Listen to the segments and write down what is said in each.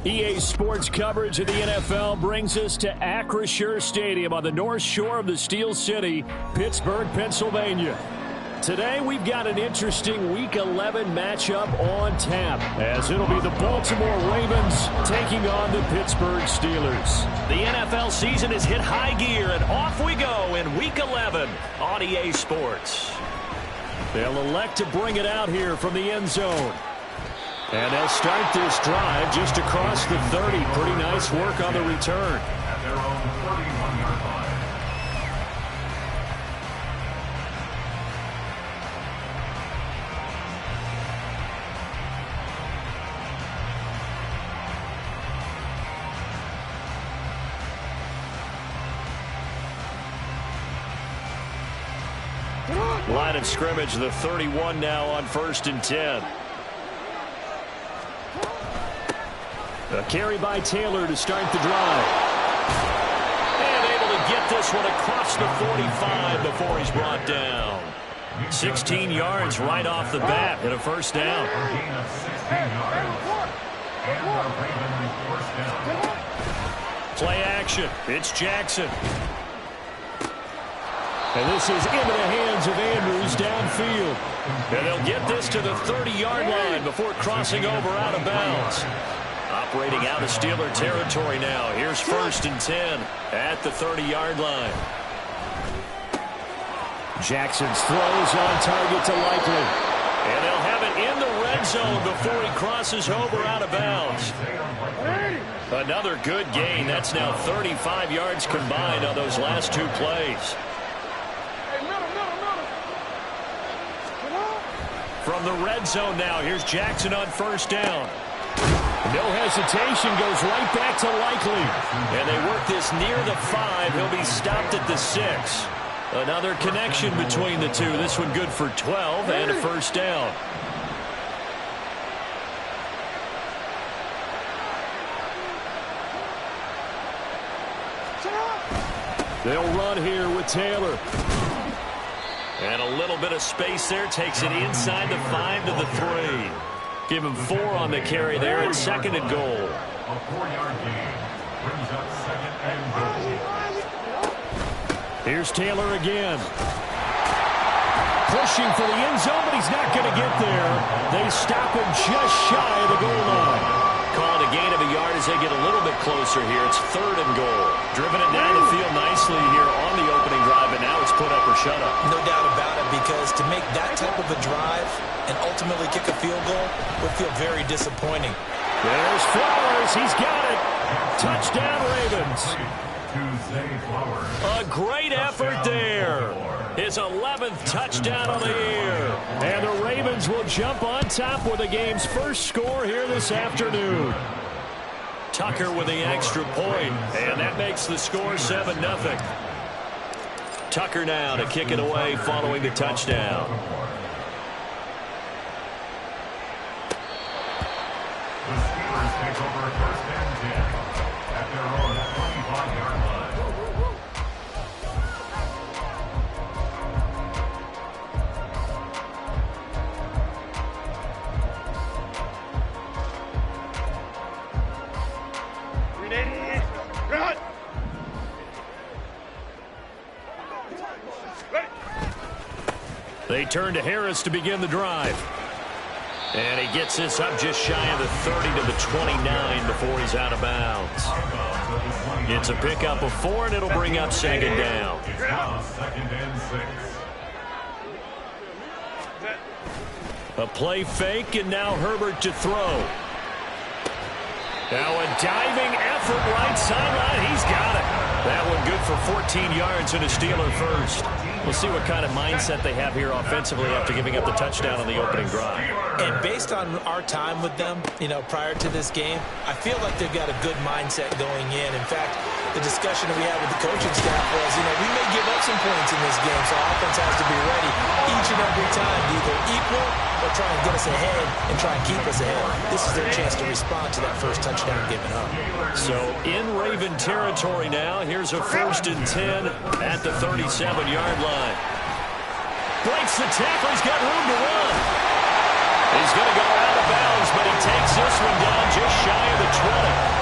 EA Sports coverage of the NFL brings us to Acrisure Stadium on the north shore of the Steel City, Pittsburgh, Pennsylvania. Today, we've got an interesting Week 11 matchup on tap, as it'll be the Baltimore Ravens taking on the Pittsburgh Steelers. The NFL season has hit high gear, and off we go in Week 11 on EA Sports. They'll elect to bring it out here from the end zone. And they'll start this drive just across the 30. Pretty nice work on the return. At their own 31-yard line. Line of scrimmage, the 31 now on 1st and 10. A carry by Taylor to start the drive. And able to get this one across the 45 before he's brought down. 16 yards right off the bat and a first down. Play action. It's Jackson. And this is into the hands of Andrews downfield. And they'll get this to the 30-yard line before crossing over out of bounds. Operating out of Steeler territory now. Here's 1st and 10 at the 30-yard line. Jackson's throws on target to Likely. And they'll have it in the red zone before he crosses over out of bounds. Another good gain. That's now 35 yards combined on those last two plays. From the red zone now, here's Jackson on 1st down. No hesitation, goes right back to Likely. And they work this near the 5. He'll be stopped at the 6. Another connection between the two. This one good for 12 and a first down. They'll run here with Taylor. And a little bit of space there. Takes it inside the 5 to the 3. Give him 4 on the carry there at 2nd and goal. A 4-yard gain brings up 2nd and goal. Here's Taylor again. Pushing for the end zone, but he's not going to get there. They stop him just shy of the goal line. Called a gain of a yard as they get a little bit closer here. It's 3rd and goal. Driven it down the field nicely here on the opening drive, and now it's put up or shut up. No doubt about it, because to make that type of a drive and ultimately kick a field goal would feel very disappointing. There's Flowers. He's got it. Touchdown, Ravens. A great effort there. His 11th touchdown of the year. And the Ravens will jump on top with the game's first score here this afternoon. Tucker with the extra point, and that makes the score 7-0. Tucker now to kick it away following the touchdown. The Steelers take over 1st and 10 at their own 25-yard line. They turn to Harris to begin the drive. And he gets this up just shy of the 30 to the 29 before he's out of bounds. It's a pickup of 4, and it'll bring up 2nd down. It's now 2nd and 6. A play fake, and now Herbert to throw. Now a diving effort right sideline. He's got it. That one good for 14 yards and a Steeler first. We'll see what kind of mindset they have here offensively after giving up the touchdown on the opening drive. And based on our time with them, prior to this game, I feel like they've got a good mindset going in. In fact, the discussion that we had with the coaching staff was, we may give up some points in this game, so offense has to be ready each and every time to either equal or try and get us ahead and try and keep us ahead. This is their chance to respond to that first touchdown given up. So in Raven territory now, here's a 1st and 10 at the 37-yard line. Breaks the tackle. He's got room to run. He's going to go out of bounds, but he takes this one down just shy of the 20.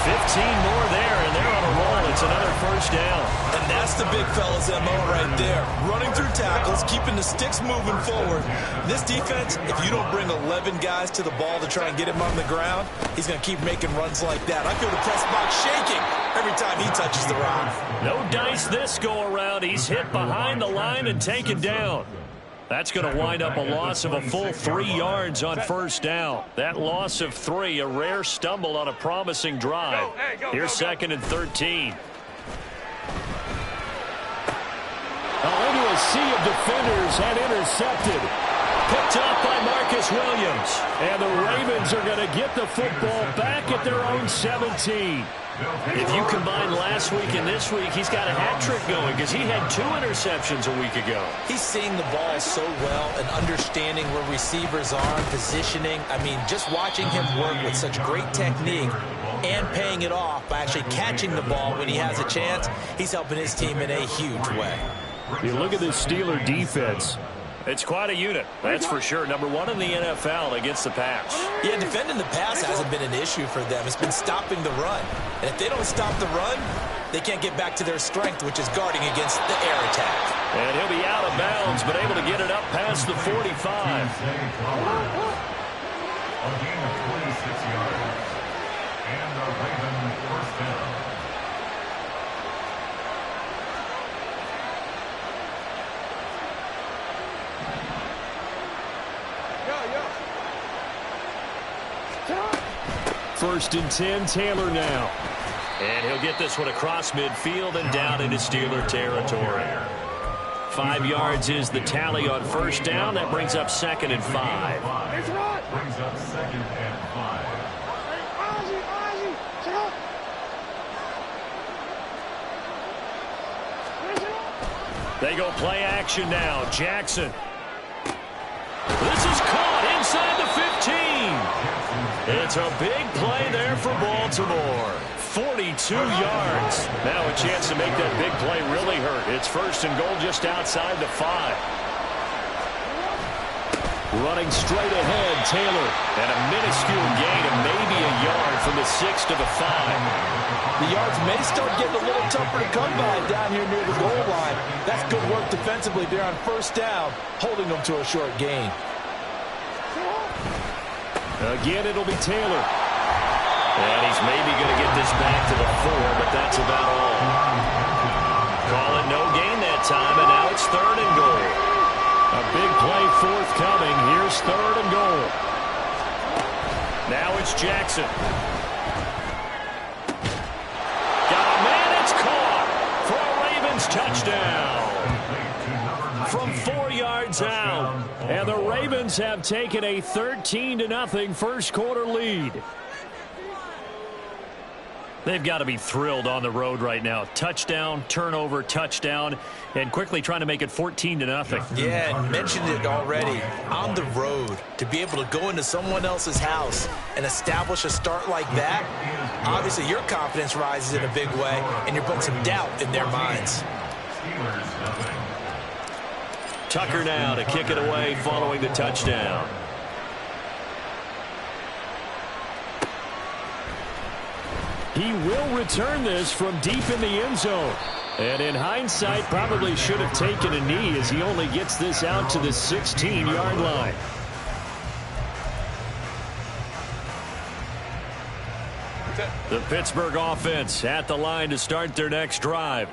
15 more there, and they're on a roll. It's another 1st down. And that's the big fella's MO right there. Running through tackles, keeping the sticks moving forward. This defense, if you don't bring 11 guys to the ball to try and get him on the ground, he's going to keep making runs like that. I feel the press box shaking every time he touches the rock. No dice this go around. He's hit behind the line and taken down. That's going to wind up a loss of a full 3 yards on 1st down. That loss of 3, a rare stumble on a promising drive. Here's 2nd and 13. Into a sea of defenders and intercepted. Picked off by Marcus Williams. And the Ravens are going to get the football back at their own 17. If you combine last week and this week, he's got a hat trick going because he had 2 interceptions a week ago. He's seeing the ball so well and understanding where receivers are, positioning. I mean, just watching him work with such great technique and paying it off by actually catching the ball when he has a chance, he's helping his team in a huge way. You look at this Steeler defense. It's quite a unit, that's for sure. Number 1 in the NFL against the pass. Yeah, defending the pass hasn't been an issue for them. It's been stopping the run. And if they don't stop the run, they can't get back to their strength, which is guarding against the air attack. And he'll be out of bounds, but able to get it up past the 45. A gain of 26 yards. And the Raven 1st down. First and 10, Taylor now. And he'll get this one across midfield and down into Steeler territory. 5 yards is the tally on 1st down. That brings up 2nd and 5. Brings up 2nd and 5. They go play action now. Jackson. This is caught inside the 15. It's a big play there for Baltimore. 42 yards. Now a chance to make that big play really hurt. It's 1st and goal just outside the 5. Running straight ahead, Taylor. And a minuscule gain of maybe a yard from the 6 to the 5. The yards may start getting a little tougher to come by down here near the goal line. That's good work defensively there on 1st down, holding them to a short gain. Again, it'll be Taylor. And he's maybe going to get this back to the 4, but that's about all. Call it no gain that time, and now it's 3rd and goal. A big play forthcoming. Here's 3rd and goal. Now it's Jackson. Got a man, it's caught for a Ravens touchdown. From 4 yards out. And the Ravens have taken a 13-0 first quarter lead. They've got to be thrilled on the road right now. Touchdown, turnover, touchdown, and quickly trying to make it 14-0. Yeah, and mentioned it already. On the road, to be able to go into someone else's house and establish a start like that, obviously your confidence rises in a big way, and you're putting some doubt in their minds. Tucker now to kick it away following the touchdown. He will return this from deep in the end zone. And in hindsight, probably should have taken a knee as he only gets this out to the 16-yard line. The Pittsburgh offense at the line to start their next drive.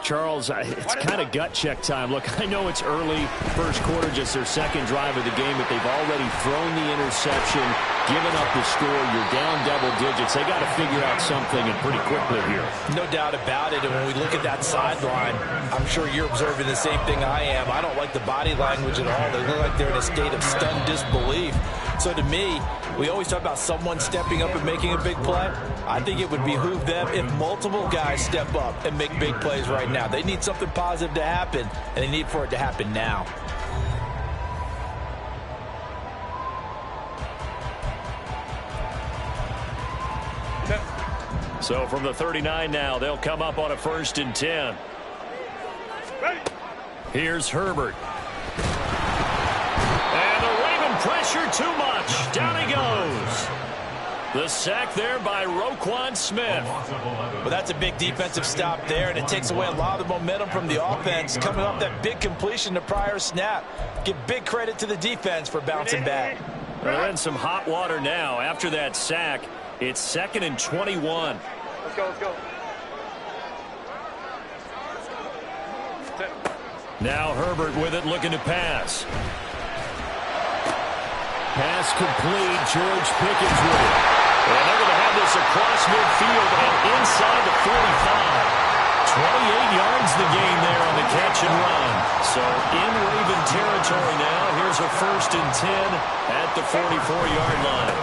Charles, it's kind of gut check time. Look, I know it's early, first quarter, just their 2nd drive of the game, but they've already thrown the interception, given up the score. You're down double digits. They got to figure out something, and pretty quickly here. No doubt about it. And when we look at that sideline, I'm sure you're observing the same thing I am. I don't like the body language at all. They look like they're in a state of stunned disbelief. So to me, we always talk about someone stepping up and making a big play. I think it would behoove them if multiple guys step up and make big plays right now. They need something positive to happen, and they need for it to happen now. So from the 39 now, they'll come up on a 1st and 10. Here's Herbert. And the Raven pressure too much. Down he goes. The sack there by Roquan Smith. Well, that's a big defensive stop there, and it takes away a lot of the momentum from the offense coming off that big completion the prior snap. Give big credit to the defense for bouncing back. They're in some hot water now. After that sack, it's 2nd and 21. Let's go, let's go. Now Herbert with it, looking to pass. Pass complete. George Pickens with it. And they're going to have this across midfield and inside the 45. 28 yards the gain there on the catch and run. So in Raven territory now. Here's a 1st and 10 at the 44-yard line.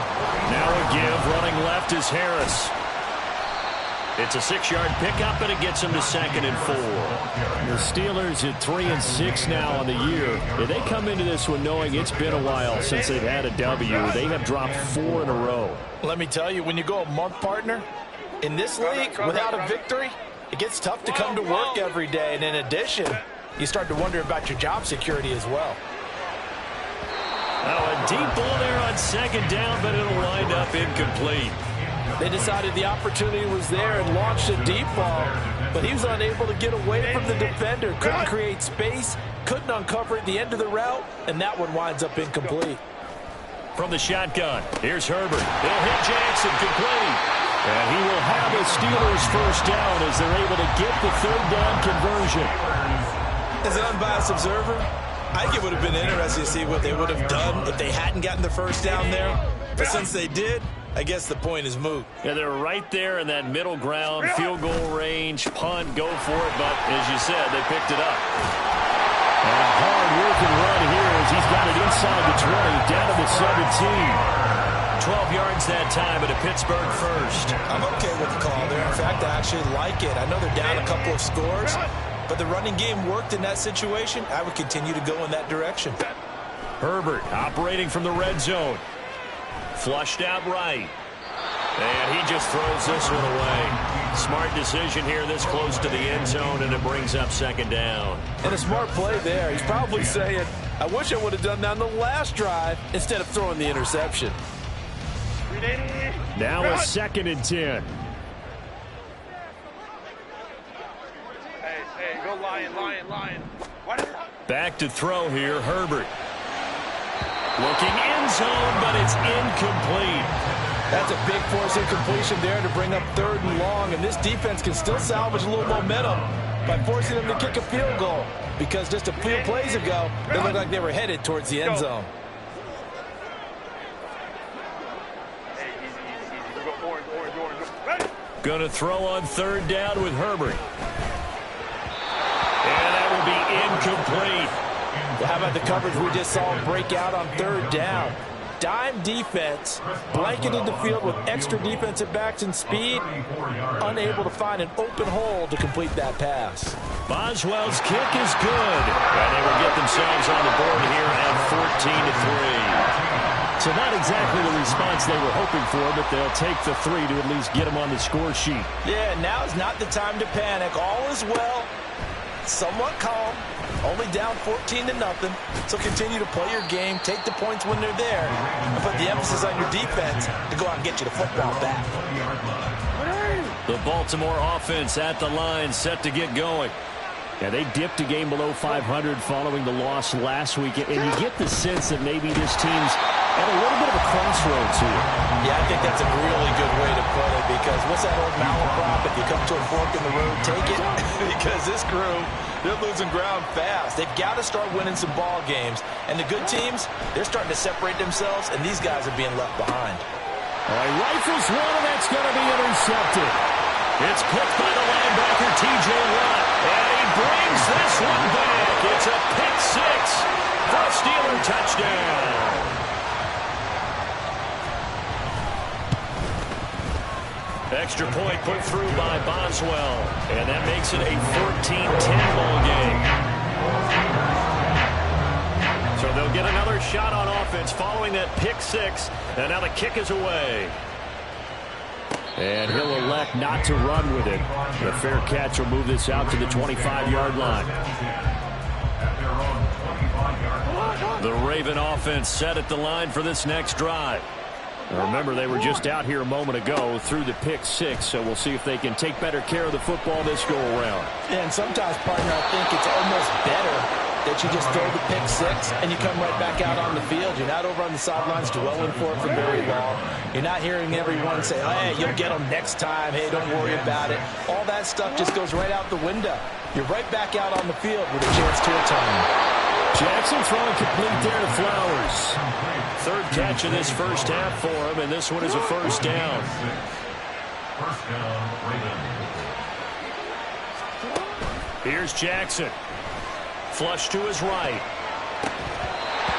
Now a give. Running left is Harris. It's a 6-yard pickup, and it gets him to 2nd and 4. The Steelers at 3 and 6 now on the year. And they come into this one knowing it's been a while since they've had a W. They have dropped 4 in a row. Let me tell you, when you go a month, partner, in this league, without a victory, it gets tough to come to work every day. And in addition, you start to wonder about your job security as well. Now a deep ball there on 2nd down, but it'll wind up incomplete. They decided the opportunity was there and launched a deep ball, but he was unable to get away from the defender, couldn't create space, couldn't uncover at the end of the route, and that one winds up incomplete. From the shotgun, here's Herbert. They'll hit Jackson complete. And he will have a Steelers 1st down as they're able to get the 3rd down conversion. As an unbiased observer, I think it would have been interesting to see what they would have done if they hadn't gotten the 1st down there. But since they did, I guess the point is moot. Yeah, they're right there in that middle ground, field goal range, punt, go for it. But as you said, they picked it up. And a hard-working run here as he's got it inside the 20, down to the 17. 12 yards that time at a Pittsburgh 1st. I'm okay with the call there. In fact, I actually like it. I know they're down a couple of scores, but the running game worked in that situation. I would continue to go in that direction. Herbert operating from the red zone. Flushed out right. And he just throws this one away. Smart decision here this close to the end zone, and it brings up 2nd down. And a smart play there. He's probably saying, I wish I would have done that on the last drive instead of throwing the interception. Now a 2nd and 10. Hey, go lion. Back to throw here, Herbert. Looking end zone, but it's incomplete. That's a big force incompletion there to bring up 3rd and long, and this defense can still salvage a little momentum by forcing them to kick a field goal, because just a few plays ago, they looked like they were headed towards the end zone. Going to throw on 3rd down with Herbert. And that will be incomplete. Well, how about the coverage we just saw him break out on 3rd down? Dime defense, blanketed the field with extra defensive backs and speed, unable to find an open hole to complete that pass. Boswell's kick is good. And they will get themselves on the board here at 14-3. So not exactly the response they were hoping for, but they'll take the 3 to at least get them on the score sheet. Yeah, now is not the time to panic. All is well, somewhat calm, only down 14-0. So continue to play your game, take the points when they're there, and put the emphasis on your defense to go out and get you the football back. The Baltimore offense at the line, set to get going. Yeah, they dipped a game below 500 following the loss last week, and you get the sense that maybe this team's at a little bit of a crossroads here. Yeah, I think that's a really good way to put it, because what's that old malaprop? If you come to a fork in the road, take it. Because this crew, they're losing ground fast. They've got to start winning some ball games. And the good teams, they're starting to separate themselves, and these guys are being left behind. All right, rifles one, and that's going to be intercepted. It's picked by the linebacker, T.J. Watt. And he brings this one back. It's a pick 6 for a Steeler touchdown. Extra point put through by Boswell. And that makes it a 14-10 ball game. So they'll get another shot on offense following that pick six. And now the kick is away. And he'll elect not to run with it. The fair catch will move this out to the 25-yard line. The Raven offense set at the line for this next drive. Remember, they were just out here a moment ago through the pick six, so we'll see if they can take better care of the football this go-around. And sometimes, partner, I think it's almost better that you just throw the pick six and you come right back out on the field. You're not over on the sidelines dwelling for it for very long. You're not hearing everyone say, oh, hey, you'll get them next time. Hey, don't worry about it. All that stuff just goes right out the window. You're right back out on the field with a chance to return. Jackson throwing complete there to Flowers. Third catch of this first half for him, and this one is a first down. First down, Ravens. Here's Jackson. Flush to his right.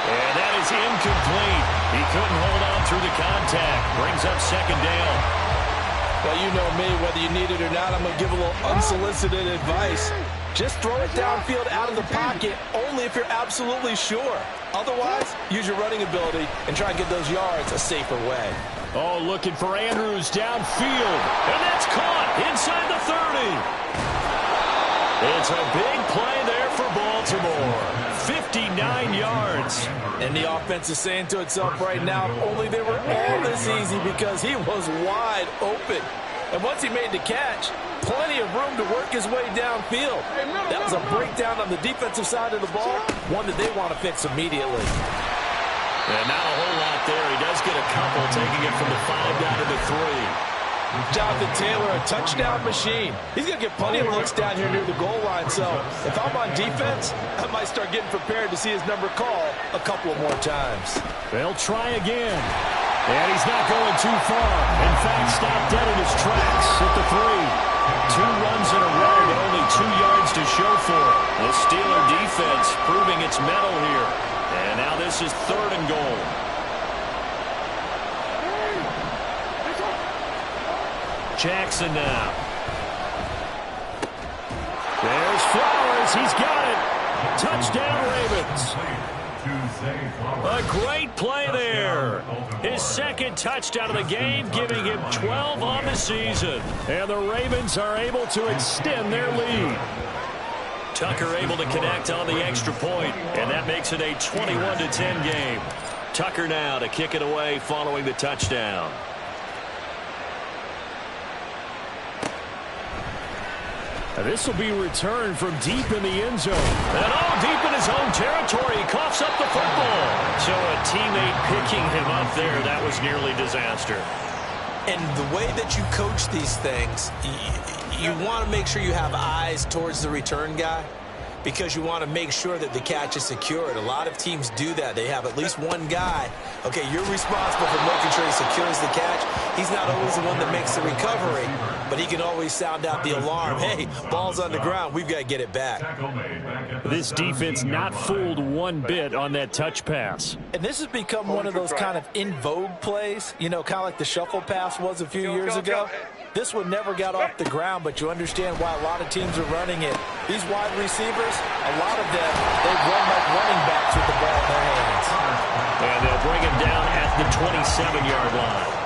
And that is incomplete. He couldn't hold on through the contact. Brings up second down. Well, you know me, whether you need it or not, I'm going to give a little unsolicited advice. Just throw it downfield out of the pocket only if you're absolutely sure. Otherwise, use your running ability and try and get those yards a safer way. Oh, looking for Andrews downfield. And that's caught inside the 30. It's a big play there for Baltimore. 59 yards. And the offense is saying to itself right now, if only they were all this easy, because he was wide open. And once he made the catch, plenty of room to work his way downfield. That was a breakdown on the defensive side of the ball, one that they want to fix immediately. And not a whole lot there. He does get a couple, taking it from the 5 down to the 3. Jonathan Taylor, a touchdown machine. He's going to get plenty of looks down here near the goal line. So if I'm on defense, I might start getting prepared to see his number called a couple of more times. They'll try again. And he's not going too far. In fact, stopped dead in his tracks at the 3. 2 runs in a row, but only 2 yards to show for it. The Steeler defense proving its mettle here. And now this is 3rd and goal. Jackson now. There's Flowers. He's got it. Touchdown, Ravens. A great play there. His second touchdown of the game, giving him 12 on the season. And the Ravens are able to extend their lead. Tucker able to connect on the extra point, and that makes it a 21-10 game. Tucker now to kick it away following the touchdown. This will be returned from deep in the end zone. And deep in his own territory, he coughs up the football. So a teammate picking him up there, that was nearly disaster. And the way that you coach these things, you want to make sure you have eyes towards the return guy, because you want to make sure that the catch is secured. A lot of teams do that. They have at least one guy. Okay, you're responsible for making sure he secures the catch. He's not always the one that makes the recovery, but he can always sound out the alarm. Hey, ball's on the ground. We've got to get it back. This defense not fooled one bit on that touch pass. And this has become one of those kind of in vogue plays, you know, kind of like the shuffle pass was a few years ago. This one never got off the ground, but you understand why a lot of teams are running it. These wide receivers, a lot of them, they run like running backs with the ball in their hands. And they'll bring him down at the 27-yard line.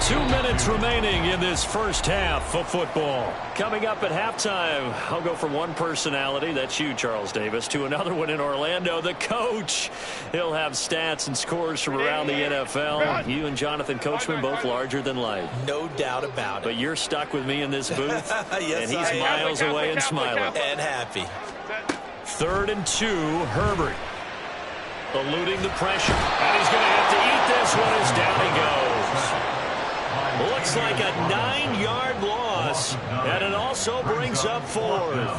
2 minutes remaining in this first half of football. Coming up at halftime, I'll go from one personality, that's you, Charles Davis, to another one in Orlando, the coach. He'll have stats and scores from around the NFL. You and Jonathan Coachman, both larger than life. No doubt about it. But you're stuck with me in this booth, yes, and he's miles away and smiling. And happy. 3rd and 2, Herbert. Eluding the pressure. And he's going to have to eat this one as down he goes. Looks like a 9-yard loss, and it also brings up 4th.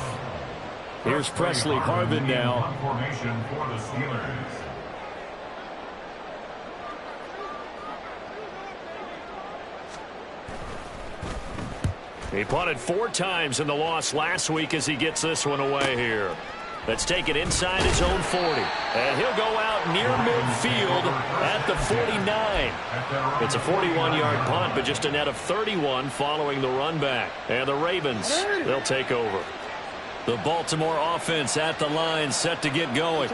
Here's Presley Harvin now. Formation for the Steelers. He punted 4 times in the loss last week as he gets this one away here. Let's take it inside his own 40. And he'll go out near midfield at the 49. It's a 41-yard punt, but just a net of 31 following the run back. And the Ravens, they'll take over. The Baltimore offense at the line, set to get going.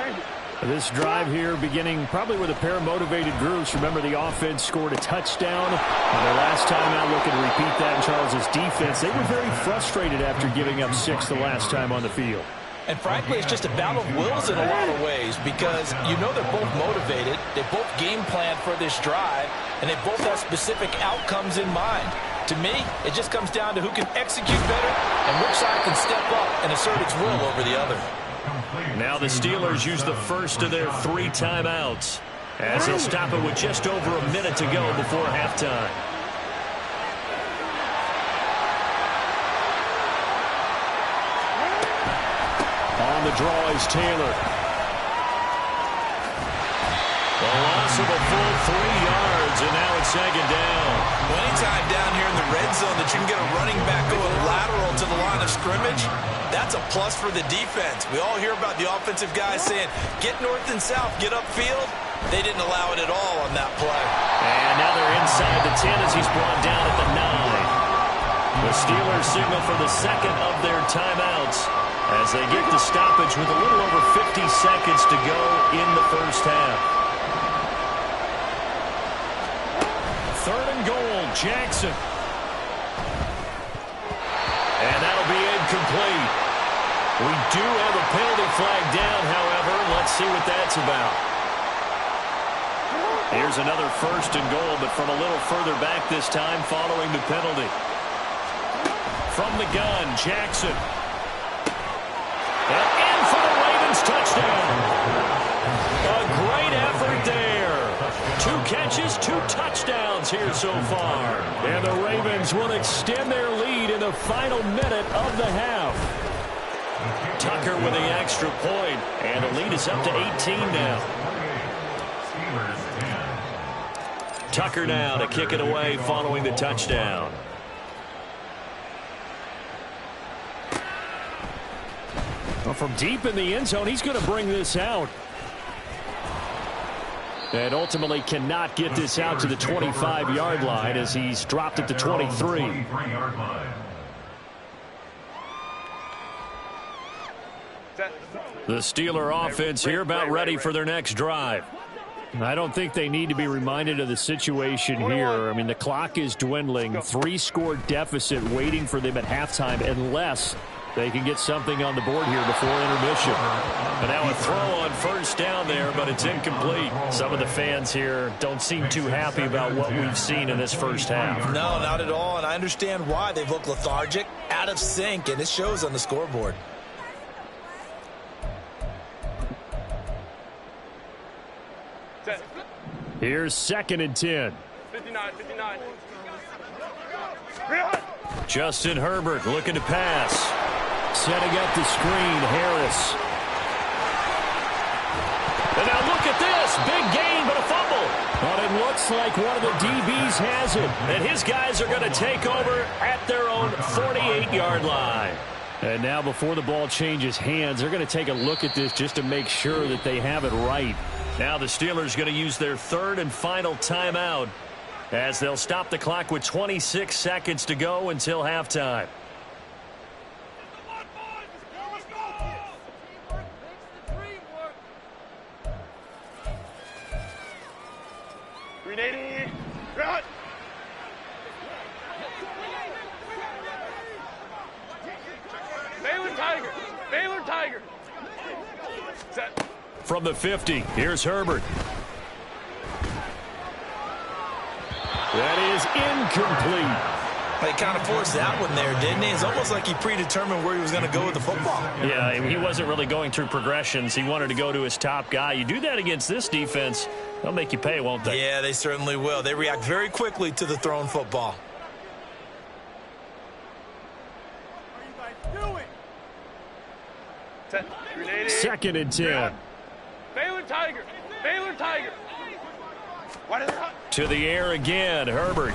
This drive here beginning probably with a pair of motivated groups. Remember, the offense scored a touchdown. And their last time out, looking to repeat that in Charles' defense. They were very frustrated after giving up 6 the last time on the field. And frankly, it's just a battle of wills in a lot of ways because you know they're both motivated. They both game plan for this drive, and they both have specific outcomes in mind. To me, it just comes down to who can execute better and which side can step up and assert its will over the other. Now the Steelers use the first of their 3 timeouts as they'll stop it with just over a minute to go before halftime. On the draw is Taylor. The loss of a full 3 yards, and now it's second down. Well, anytime down here in the red zone that you can get a running back going lateral to the line of scrimmage, that's a plus for the defense. We all hear about the offensive guys saying, get north and south, get upfield. They didn't allow it at all on that play. And now they're inside the 10 as he's brought down at the 9. The Steelers signal for the second of their timeouts as they get the stoppage with a little over 50 seconds to go in the first half. 3rd and goal, Jackson. And that'll be incomplete. We do have a penalty flag down, however. Let's see what that's about. Here's another 1st and goal, but from a little further back this time following the penalty. From the gun, Jackson. And in for the Ravens touchdown. A great effort there. 2 catches, 2 touchdowns here so far. And the Ravens will extend their lead in the final minute of the half. Tucker with the extra point, and the lead is up to 18 now. Tucker now to kick it away following the touchdown. Well, from deep in the end zone, he's going to bring this out. And ultimately cannot get this out to the 25-yard line as he's dropped at the 23. The Steeler offense here about ready for their next drive. I don't think they need to be reminded of the situation here. I mean, the clock is dwindling. 3-score deficit waiting for them at halftime unless they can get something on the board here before intermission. And now a throw on 1st down there, but it's incomplete. Some of the fans here don't seem too happy about what we've seen in this first half. No, not at all, and I understand why. They've looked lethargic, out of sync, and it shows on the scoreboard. Here's 2nd and 10. 59. Justin Herbert looking to pass. Setting up the screen, Harris. And now look at this. Big gain, but a fumble. But it looks like one of the DBs has it. And his guys are going to take over at their own 48-yard line. And now before the ball changes hands, they're going to take a look at this just to make sure that they have it right. Now the Steelers going to use their 3rd and final timeout as they'll stop the clock with 26 seconds to go until halftime. Baylor Tiger. Set. From the 50, here's Herbert. That is incomplete. He kind of forced that one there, didn't he? It's almost like he predetermined where he was going to go with the football. Yeah, he wasn't really going through progressions. He wanted to go to his top guy. You do that against this defense, they'll make you pay, won't they? Yeah, they certainly will. They react very quickly to the thrown football. Set. 2nd and 10. Baylor Tiger. Baylor Tiger. To the air again, Herbert.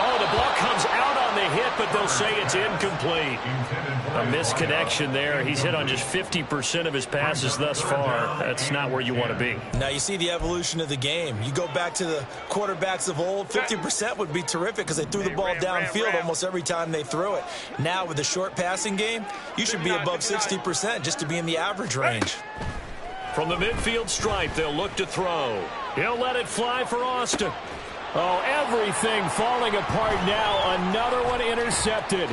Oh, the ball comes out on the hit, but they'll say it's incomplete. A misconnection there. He's hit on just 50% of his passes thus far. That's not where you want to be. Now you see the evolution of the game. You go back to the quarterbacks of old, 50% would be terrific because they threw the ball downfield almost every time they threw it. Now with the short passing game, you should be above 60% just to be in the average range. From the midfield stripe, they'll look to throw. He'll let it fly for Austin. Oh, everything falling apart now. Another one intercepted.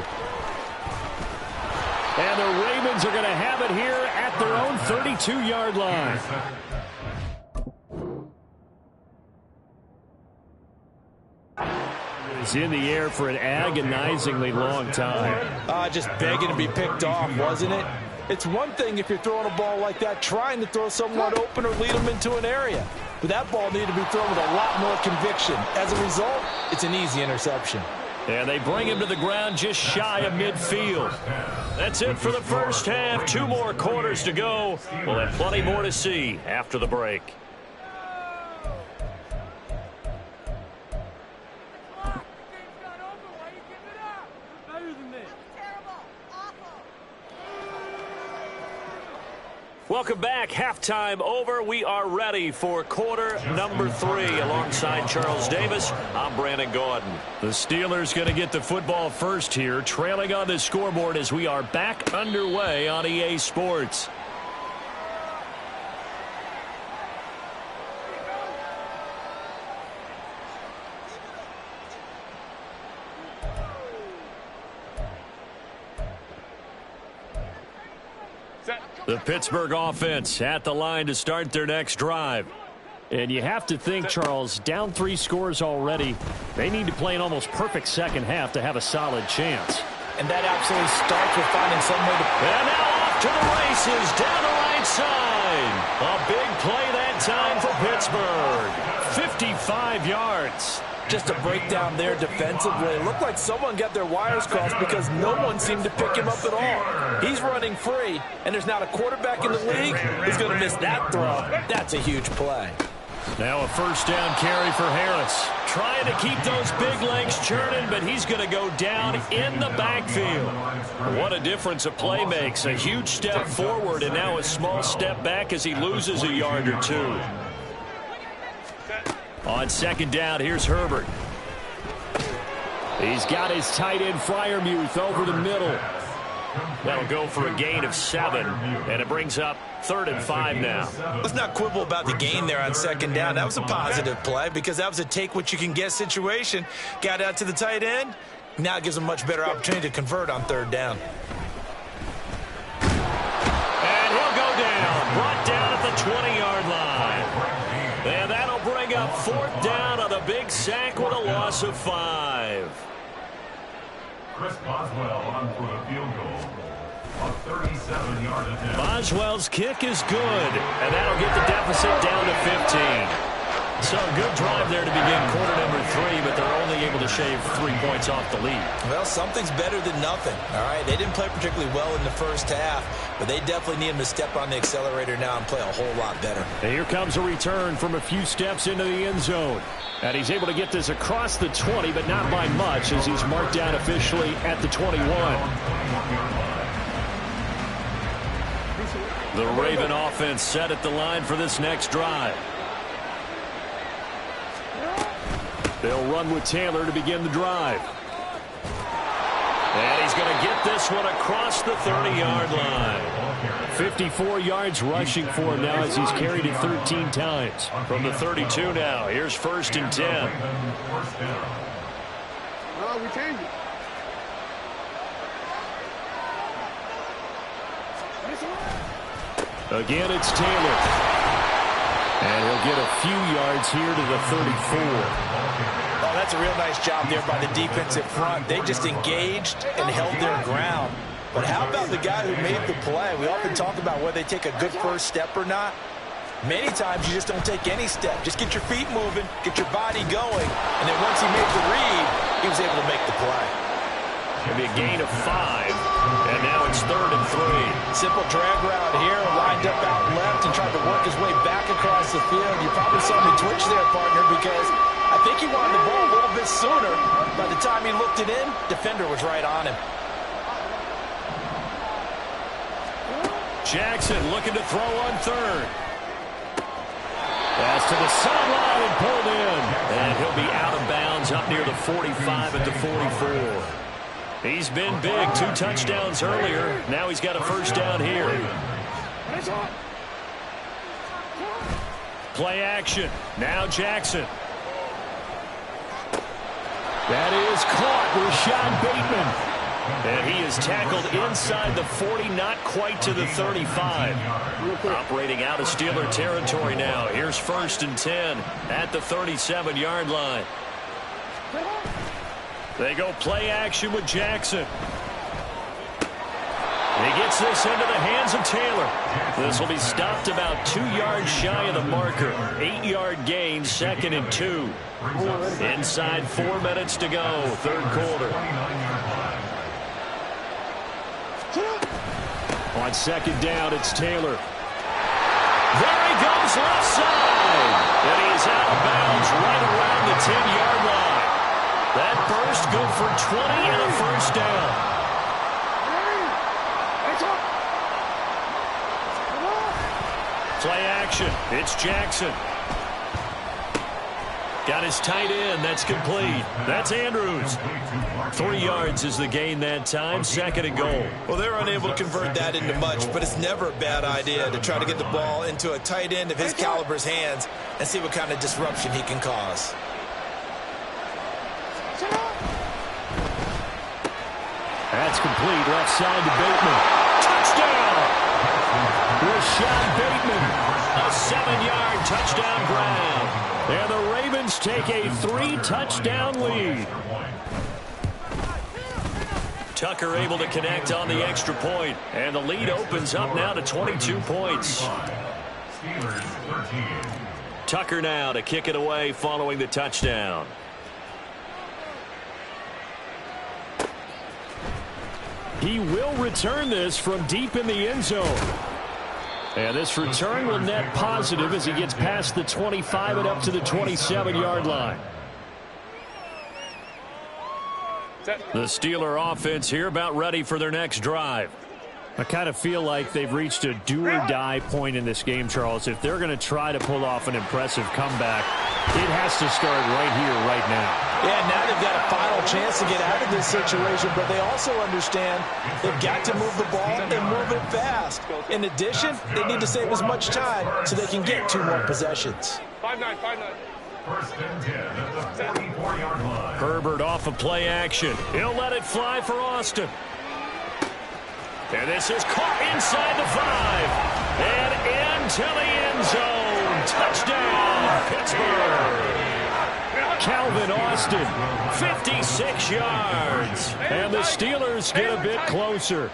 And the Ravens are going to have it here at their own 32-yard line. It's in the air for an agonizingly long time. Just begging to be picked off, wasn't it? It's one thing if you're throwing a ball like that, trying to throw someone open or lead them into an area. But that ball needed to be thrown with a lot more conviction. As a result, it's an easy interception. And they bring him to the ground just shy of midfield. That's it for the first half. 2 more quarters to go. We'll have plenty more to see after the break. Welcome back. Halftime over. We are ready for quarter number 3. Alongside Charles Davis, I'm Brandon Gaudin. The Steelers going to get the football first here, trailing on the scoreboard as we are back underway on EA Sports. The Pittsburgh offense at the line to start their next drive. And you have to think, Charles, down 3 scores already. They need to play an almost perfect second half to have a solid chance. And that absolutely starts with finding some way to... And now off to the races down the right side. A big play that time for Pittsburgh. 55 yards. Just a breakdown there defensively. It looked like someone got their wires crossed because no one seemed to pick him up at all. He's running free, and there's not a quarterback in the league who's going to miss that throw. That's a huge play. Now a first down carry for Harris. Trying to keep those big legs churning, but he's going to go down in the backfield. What a difference a play makes. A huge step forward and now a small step back as he loses a yard or 2. On second down, here's Herbert. He's got his tight end Freiermuth over the middle. That'll go for a gain of 7, and it brings up 3rd and 5 now. Let's not quibble about the gain there on second down. That was a positive play because that was a take-what-you-can-get situation. Got out to the tight end. Now it gives him a much better opportunity to convert on 3rd down. And he'll go down. Brought down at the 20-yard line. And that'll bring up 4th down on a big sack with a loss of 5. Chris Boswell on for a field goal. A 37-yard attempt. Boswell's kick is good, and that'll get the deficit down to 15. So a good drive there to begin quarter number 3, but they're only able to shave 3 points off the lead. Well, something's better than nothing, all right? They didn't play particularly well in the first half, but they definitely need him to step on the accelerator now and play a whole lot better. And here comes a return from a few steps into the end zone. And he's able to get this across the 20, but not by much as he's marked down officially at the 21. The Raven offense set at the line for this next drive. They'll run with Taylor to begin the drive. And he's going to get this one across the 30-yard line. 54 yards rushing for him now as he's carried it 13 times. From the 32 now, here's 1st and 10. We changed it. Again, it's Taylor. And he'll get a few yards here to the 34. Oh, that's a real nice job there by the defensive front. They just engaged and held their ground. But how about the guy who made the play? We often talk about whether they take a good first step or not. Many times you just don't take any step. Just get your feet moving, get your body going, and then once he made the read, he was able to make the play. It'll be a gain of 5. And now it's 3rd and 3. Simple drag route here, lined up out left and tried to work his way back across the field. You probably saw me twitch there, partner, because I think he wanted the ball a little bit sooner. By the time he looked it in, defender was right on him. Jackson looking to throw on 3rd. Pass to the sideline and pulled in. And he'll be out of bounds up near the 45 at the 44. He's been big. 2 touchdowns earlier. Now he's got a first down here. Play action. Now Jackson. That is caught. Rashad Bateman. And he is tackled inside the 40, not quite to the 35. Operating out of Steeler territory now. Here's 1st and 10 at the 37-yard line. They go play action with Jackson. He gets this into the hands of Taylor. This will be stopped about 2 yards shy of the marker. 8-yard gain, 2nd and 2. Inside 4 minutes to go, 3rd quarter. On 2nd down, it's Taylor. There he goes, left side. And he's out of bounds right around the 10-yard line. That burst good for 20 and a first down. Play action. It's Jackson. Got his tight end. That's complete. That's Andrews. 3 yards is the gain that time. 2nd and goal. Well, they're unable to convert that into much, but it's never a bad idea to try to get the ball into a tight end of his caliber's hands and see what kind of disruption he can cause. That's complete. Left side to Bateman. Touchdown! Rashad Bateman. A 7-yard touchdown grab. And the Ravens take a 3-touchdown lead. Tucker able to connect on the extra point. And the lead opens up now to 22 points. Tucker now to kick it away following the touchdown. He will return this from deep in the end zone. And this return will net positive as he gets past the 25 and up to the 27-yard line. The Steeler offense here about ready for their next drive. I kind of feel like they've reached a do-or-die point in this game, Charles. If they're going to try to pull off an impressive comeback, it has to start right here, right now. Yeah, now they've got a final chance to get out of this situation, but they also understand they've got to move the ball and move it fast. In addition, they need to save as much time so they can get 2 more possessions. 5-9, 5-9. 1st and 10 at the 44-yard line. Herbert off of play action. He'll let it fly for Austin. And this is caught inside the 5. And into the end zone. Touchdown, Pittsburgh. Calvin Austin, 56 yards. And the Steelers get a bit closer.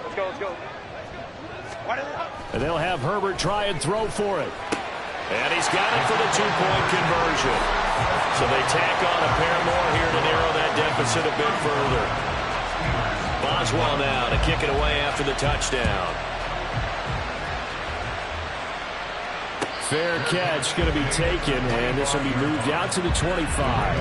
Let's go, let's go. And they'll have Herbert try and throw for it. And he's got it for the 2-point conversion. So they tack on a pair more here to narrow that deficit a bit further. Boswell now to kick it away after the touchdown. Fair catch going to be taken, and this will be moved out to the 25.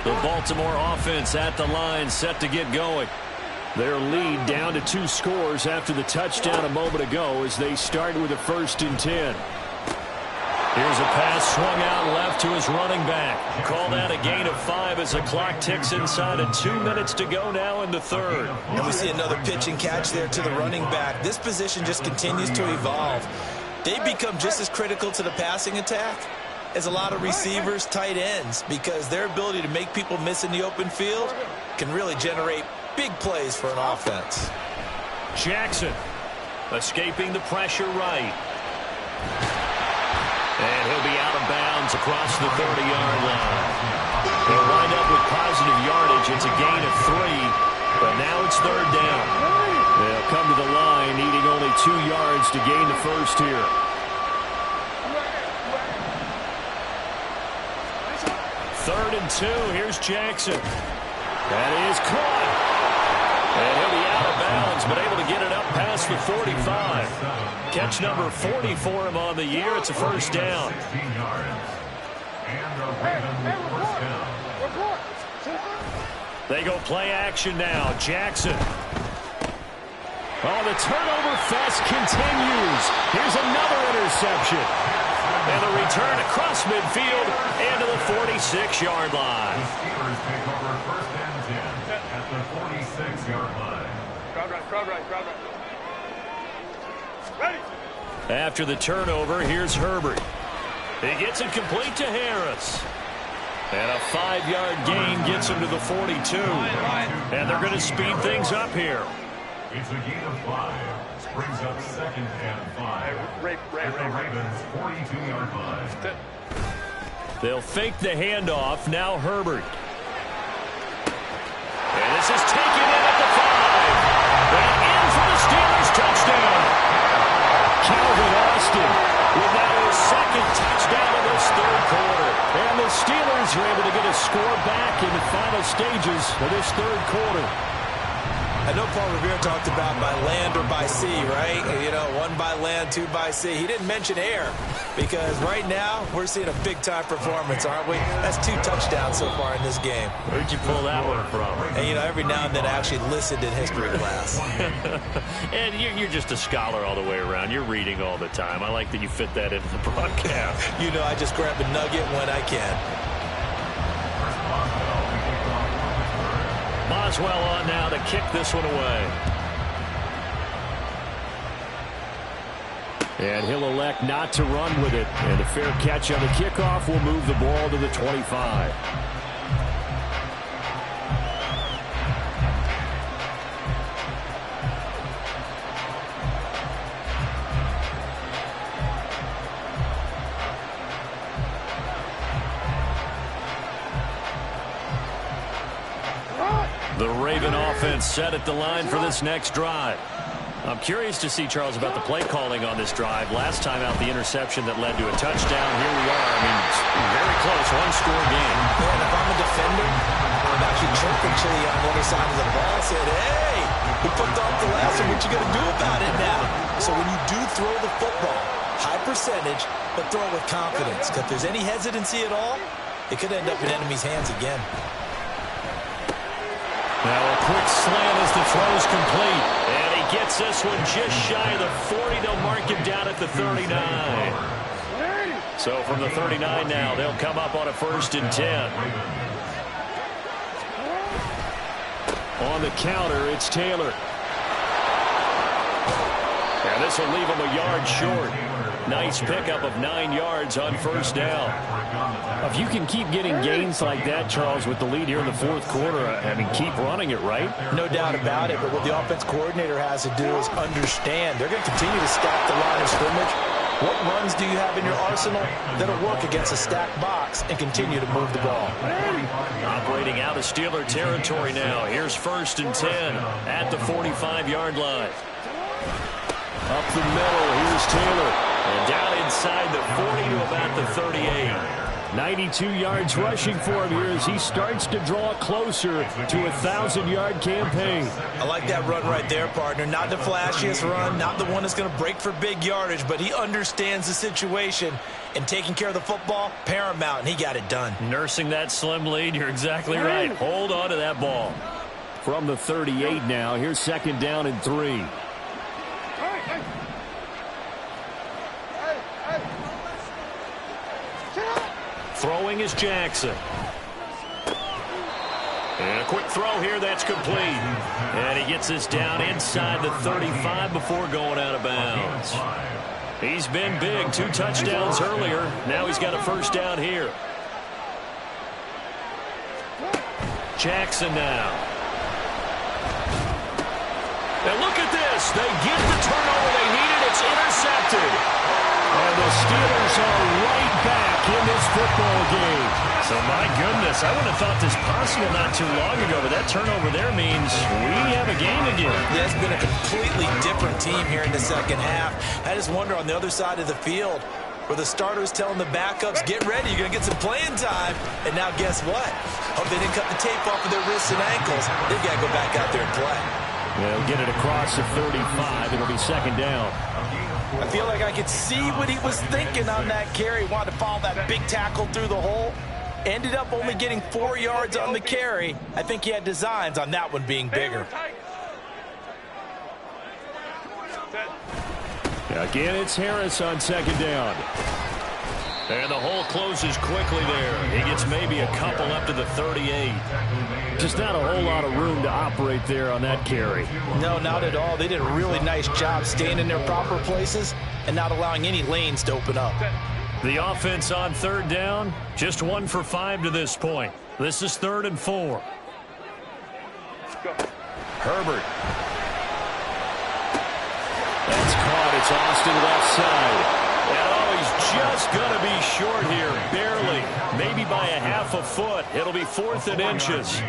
The Baltimore offense at the line, set to get going. Their lead down to 2 scores after the touchdown a moment ago as they start with a 1st and 10. Here's a pass swung out left to his running back. Called out a gain of 5 as the clock ticks inside of 2 minutes to go now in the 3rd. And we see another pitch and catch there to the running back. This position just continues to evolve. They become just as critical to the passing attack as a lot of receivers, tight ends, because their ability to make people miss in the open field can really generate big plays for an offense. Jackson escaping the pressure right. And he'll be out of bounds across the 30-yard line. He'll wind up with positive yardage. It's a gain of 3, but now it's 3rd down. They'll come to the line needing only 2 yards to gain the first here. 2. Here's Jackson. That is caught. And he'll be out of bounds, but able to get it up past the 45. Catch number 40 for him on the year. It's a first down. 16 yards. And the Ravens first down. They go play action now. Jackson. Oh, the turnover fest continues. Here's another interception. And the return across midfield and to the 46-yard line. The Steelers take over first and 10 at the 46-yard line. Crowd right. Ready. After the turnover, here's Herbert. He gets it complete to Harris. And a 5-yard gain gets him to the 42. And they're going to speed things up here. It's a gain of 5. Brings up second and 5. Ray. At the Ravens' 42-yard line. They'll fake the handoff. Now Herbert. And this is taken in at the 5. And in for the Steelers touchdown. Calvin Austin with now his second touchdown of this third quarter. And the Steelers are able to get a score back in the final stages of this third quarter. I know Paul Revere talked about by land or by sea, right? You know, 1 by land, 2 by sea. He didn't mention air because right now we're seeing a big-time performance, aren't we? That's 2 touchdowns so far in this game. Where'd you pull that one from? And, you know, every now and then I actually listened in history class. And you're just a scholar all the way around. You're reading all the time. I like that you fit that into the broadcast. You know, I just grab a nugget when I can. Boswell on now to kick this one away. And he'll elect not to run with it. And a fair catch on the kickoff will move the ball to the 25. The Raven offense set at the line for this next drive. I'm curious to see, Charles, about the play calling on this drive. Last time out, the interception that led to a touchdown. Here we are. I mean, very close, one-score game. And if I'm a defender, I'm actually chirping Chili on the other side of the ball. Said, hey, we put off the last one. What you going to do about it now? So when you do throw the football, high percentage, but throw it with confidence. Because if there's any hesitancy at all, it could end up in enemy's hands again. Now a quick slant as the throw's complete. And he gets this one just shy of the 40. They'll mark him down at the 39. So from the 39 now, they'll come up on a 1st and 10. On the counter, it's Taylor. And this will leave him a yard short. Nice pickup of 9 yards on 1st down. If you can keep getting gains like that, Charles, with the lead here in the 4th quarter, I mean, keep running it, right? No doubt about it, but what the offense coordinator has to do is understand. They're going to continue to stack the line of scrimmage. What runs do you have in your arsenal that'll work against a stacked box and continue to move the ball? Operating out of Steeler territory now. Here's 1st and 10 at the 45-yard line. Up the middle, here's Taylor. And down inside the 40 to about the 38. 92 yards rushing for him here as he starts to draw closer to a 1,000-yard campaign. I like that run right there, partner. Not the flashiest run, not the one that's going to break for big yardage, but he understands the situation, and taking care of the football, paramount, and he got it done. Nursing that slim lead, you're exactly right. Hold on to that ball. From the 38 now, here's 2nd down and 3. Throwing is Jackson. And a quick throw here, that's complete. And he gets this down inside the 35 before going out of bounds. He's been big, 2 touchdowns earlier. Now he's got a 1st down here. Jackson now. And look at this. They get the turnover they needed. It's intercepted. And the Steelers are right back in this football game. So, my goodness, I wouldn't have thought this possible not too long ago, but that turnover there means we have a game again. Yeah, it's been a completely different team here in the 2nd half. I just wonder on the other side of the field, where the starter's telling the backups, get ready, you're going to get some playing time. And now guess what? Hope they didn't cut the tape off of their wrists and ankles. They've got to go back out there and play. They'll get it across the 35. It'll be second down. I feel like I could see what he was thinking on that carry. Wanted to follow that big tackle through the hole. Ended up only getting 4 yards on the carry. I think he had designs on that one being bigger. Again, it's Harris on second down. And the hole closes quickly there. He gets maybe a couple up to the 38. Just not a whole lot of room to operate there on that carry. No, not at all. They did a really nice job staying in their proper places and not allowing any lanes to open up. The offense on third down, just 1 for 5 to this point. This is 3rd and 4. Herbert. That's caught. It's Austin left side. And he's just going to be short here, barely, maybe by a half a foot. It'll be 4th and inches.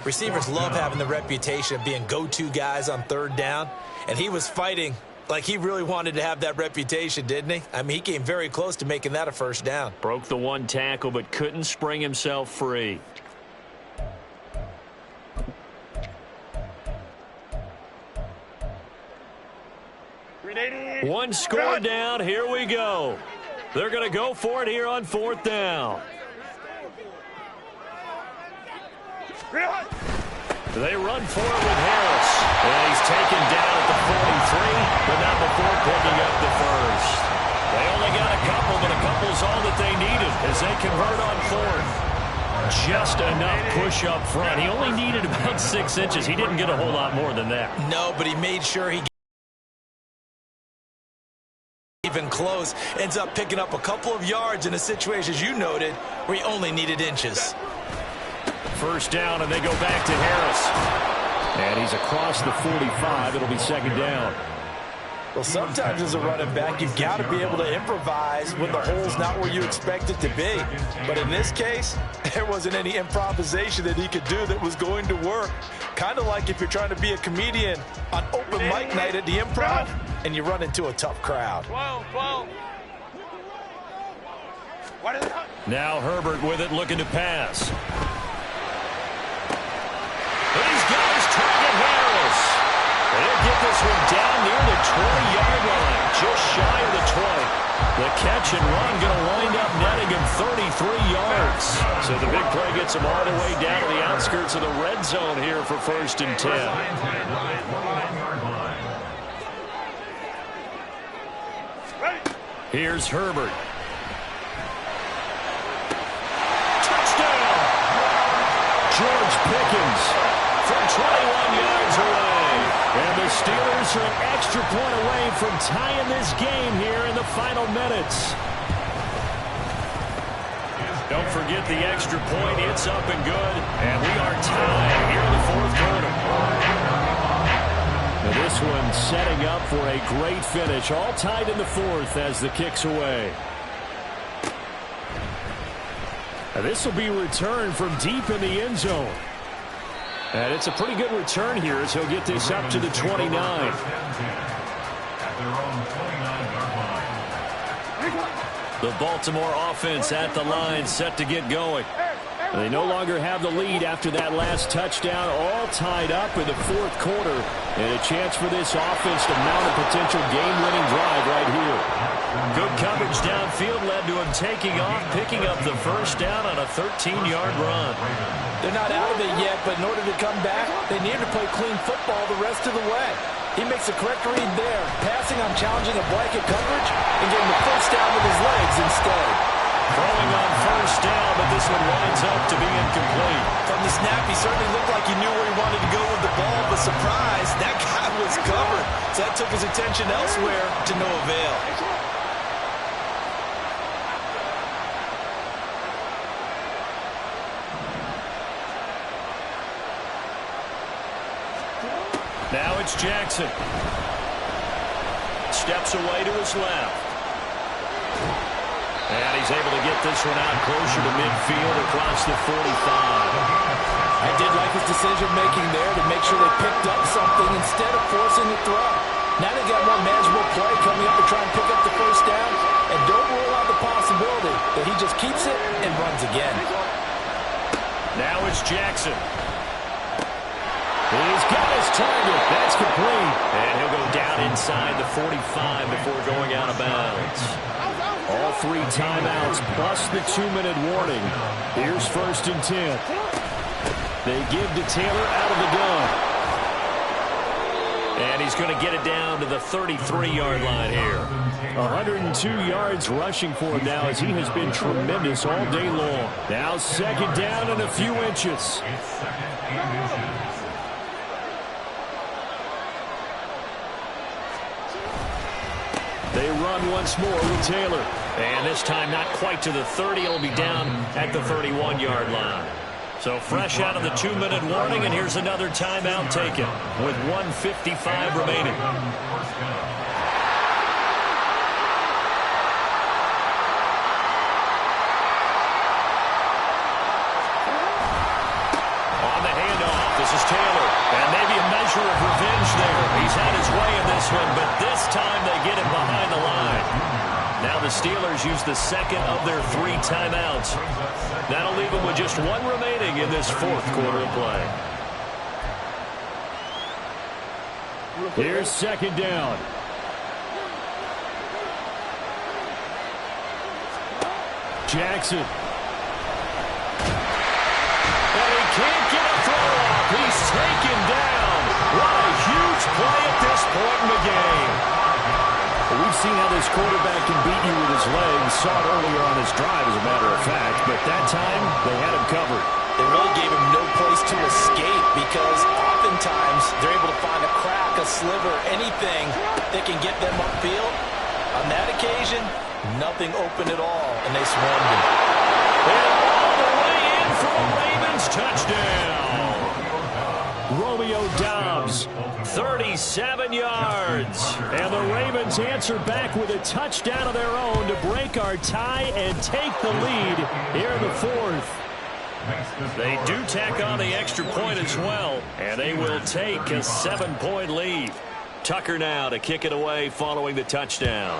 Receivers love having the reputation of being go-to guys on third down, and he was fighting like he really wanted to have that reputation, didn't he? I mean, he came very close to making that a first down. Broke the one tackle, but couldn't spring himself free. One score down. Here we go. They're going to go for it here on 4th down. They run for it with Harris. And he's taken down at the 43, but not before picking up the first. They only got a couple, but a couple's all that they needed as they convert on 4th. Just enough push up front. He only needed about 6 inches. He didn't get a whole lot more than that. No, but he made sure he even close. Ends up picking up a couple of yards in a situation, as you noted, where he only needed inches. First down, and they go back to Harris. And he's across the 45. It'll be second down. Well, sometimes as a running back, you've got to be able to improvise when the hole's not where you expect it to be. But in this case, there wasn't any improvisation that he could do that was going to work. Kind of like if you're trying to be a comedian on open mic night at the Improv and you run into a tough crowd. Now Herbert with it, looking to pass. These guys target Harris. They'll get this one down near the 20-yard line, just shy of the 20. The catch and run going to wind up netting him 33 yards. So the big play gets him all the way down to the outskirts of the red zone here for 1st and 10. Here's Herbert. Touchdown! George Pickens from 21 yards away. And the Steelers are an extra point away from tying this game here in the final minutes. Don't forget the extra point. It's up and good. And we are tied here in the 4th quarter. Now this one setting up for a great finish. All tied in the 4th as the kick's away. Now this will be returned from deep in the end zone. And it's a pretty good return here as he'll get this up to the 29. The Baltimore offense at the line, set to get going. They no longer have the lead after that last touchdown, all tied up in the 4th quarter. And a chance for this offense to mount a potential game-winning drive right here. Good coverage downfield led to him taking off, picking up the first down on a 13-yard run. They're not out of it yet, but in order to come back, they need to play clean football the rest of the way. He makes the correct read there, passing on challenging a blanket coverage and getting the first down with his legs instead. Throwing on first down, but this one winds up to be incomplete. From the snap, he certainly looked like he knew where he wanted to go with the ball, but surprise, that guy was covered. So that took his attention elsewhere to no avail. Now it's Jackson. Steps away to his left. And he's able to get this one out closer to midfield across the 45. I did like his decision-making there to make sure they picked up something instead of forcing the throw. Now they got one manageable play coming up to try and pick up the first down. And don't rule out the possibility that he just keeps it and runs again. Now it's Jackson. He's got his target. That's complete. And he'll go down inside the 45 before going out of bounds. All 3 timeouts plus the 2-minute warning. Here's 1st and 10. They give to Taylor out of the gun. And he's going to get it down to the 33-yard line here. 102 yards rushing for him now as he has been tremendous all day long. Now 2nd down and a few inches. It's 2nd and inches. They run once more with Taylor. And this time not quite to the 30. It'll be down at the 31-yard line. So fresh out of the 2-minute warning, and here's another timeout taken with 1:55 remaining. On the handoff, this is Taylor. And maybe a measure of revenge there. He's had his way in this one, but this time they get him behind the line. Now the Steelers use the 2nd of their 3 timeouts. That'll leave them with just 1 remaining in this 4th quarter of play. Here's 2nd down. Jackson. And he can't get a throw off. He's taken down. What a huge play at this point in the game. We've seen how this quarterback can beat you with his legs. Saw it earlier on his drive, as a matter of fact. But that time, they had him covered. They really gave him no place to escape because oftentimes they're able to find a crack, a sliver, anything that can get them upfield. On that occasion, nothing open at all, and they swarmed him. And all the way in for a Ravens touchdown. Romeo Doubs, 37 yards. And the Ravens answer back with a touchdown of their own to break our tie and take the lead here in the 4th. They do tack on the extra point as well, and they will take a 7-point lead. Tucker now to kick it away following the touchdown.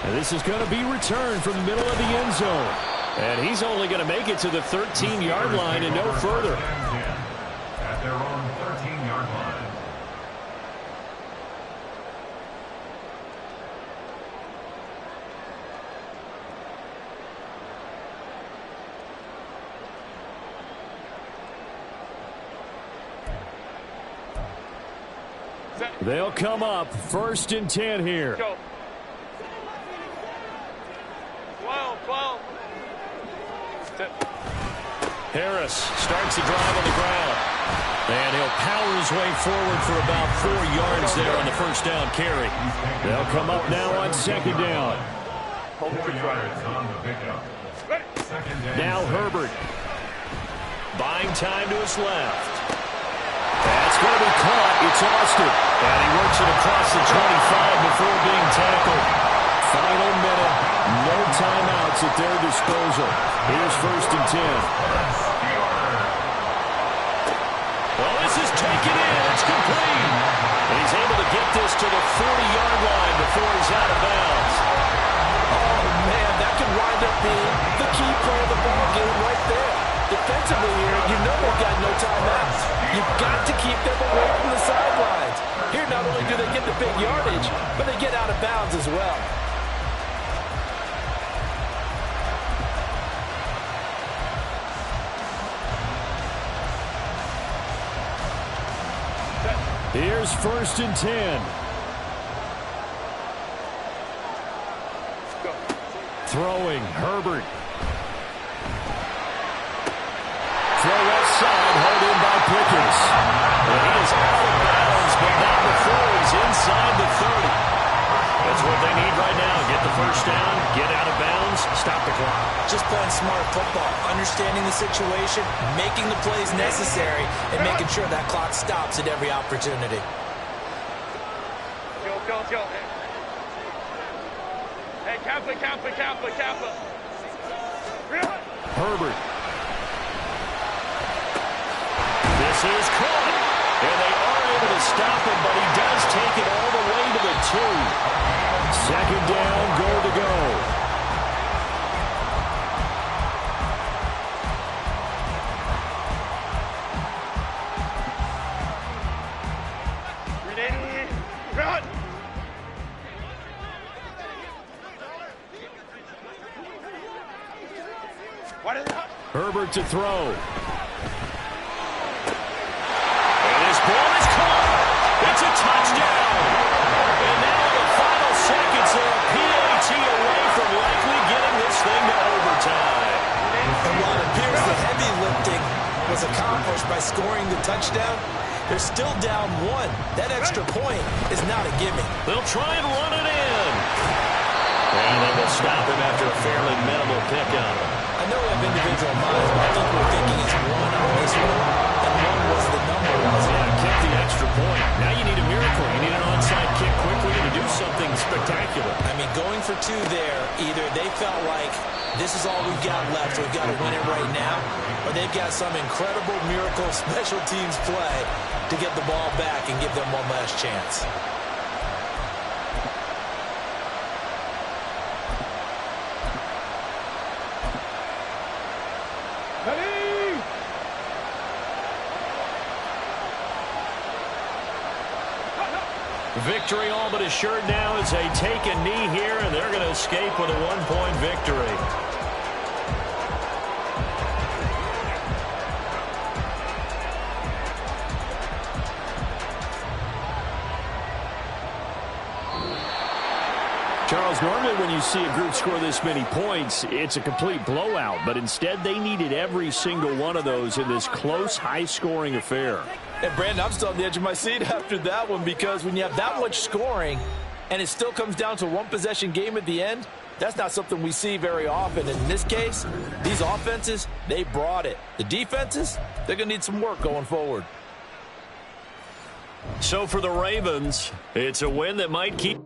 And this is going to be returned from the middle of the end zone. And he's only going to make it to the 13-yard line and no further. At their own 13-yard line. They'll come up 1st and 10 here. Go. 12. Harris starts the drive on the ground. And he'll power his way forward for about 4 yards there on the 1st down carry. They'll come up now on 2nd down. 4 yards on the pickup. Now Herbert. Buying time to his left. That's going to be caught. It's Austin. And he works it across the 25 before being tackled. Final minute. No timeouts at their disposal. Here's 1st and 10. Well, this is taken in. It's complete. And he's able to get this to the 40-yard line before he's out of bounds. Oh, man, that could wind up being the key play of the ball game right there. Defensively here, you know they've got no timeouts. You've got to keep them away from the sidelines. Here, not only do they get the big yardage, but they get out of bounds as well. Here's 1st and 10. Throwing, Herbert. Throw left side, held in by Pickens. And he is out of bounds, but not before he's inside the 30. That's what they need right now. Get the 1st down, get out of bounds, stop the clock. Just playing smart football, understanding the situation, making the plays necessary, and making sure that clock stops at every opportunity. Go. Hey, Kappa. Herbert. This stop him, but he does take it all the way to the 2. Second down, goal to go. Run! Herbert to throw. And his ball is caught. It's a touchdown. And now the final seconds are a PAT away from likely getting this thing to overtime. And while it appears the heavy lifting was accomplished by scoring the touchdown, they're still down 1. That extra point is not a gimme. They'll try and run it in. And they will stop him after a fairly minimal pickup. I know we have individual minds, but I think we're thinking it's 1 on this one, and 1 was the number, wasn't it? Yeah, kick the extra point. Now you need a miracle. You need an onside kick quickly to do something spectacular. I mean, going for 2 there, either they felt like this is all we've got left, so we've got to win it right now, or they've got some incredible miracle special teams play to get the ball back and give them one last chance. Victory all but assured now as they take a knee here, and they're going to escape with a 1-point victory. Charles, normally when you see a group score this many points, it's a complete blowout, but instead they needed every single one of those in this close, high-scoring affair. And Brandon, I'm still on the edge of my seat after that one, because when you have that much scoring and it still comes down to a one-possession game at the end, that's not something we see very often. And in this case, these offenses, they brought it. The defenses, they're going to need some work going forward. So for the Ravens, it's a win that might keep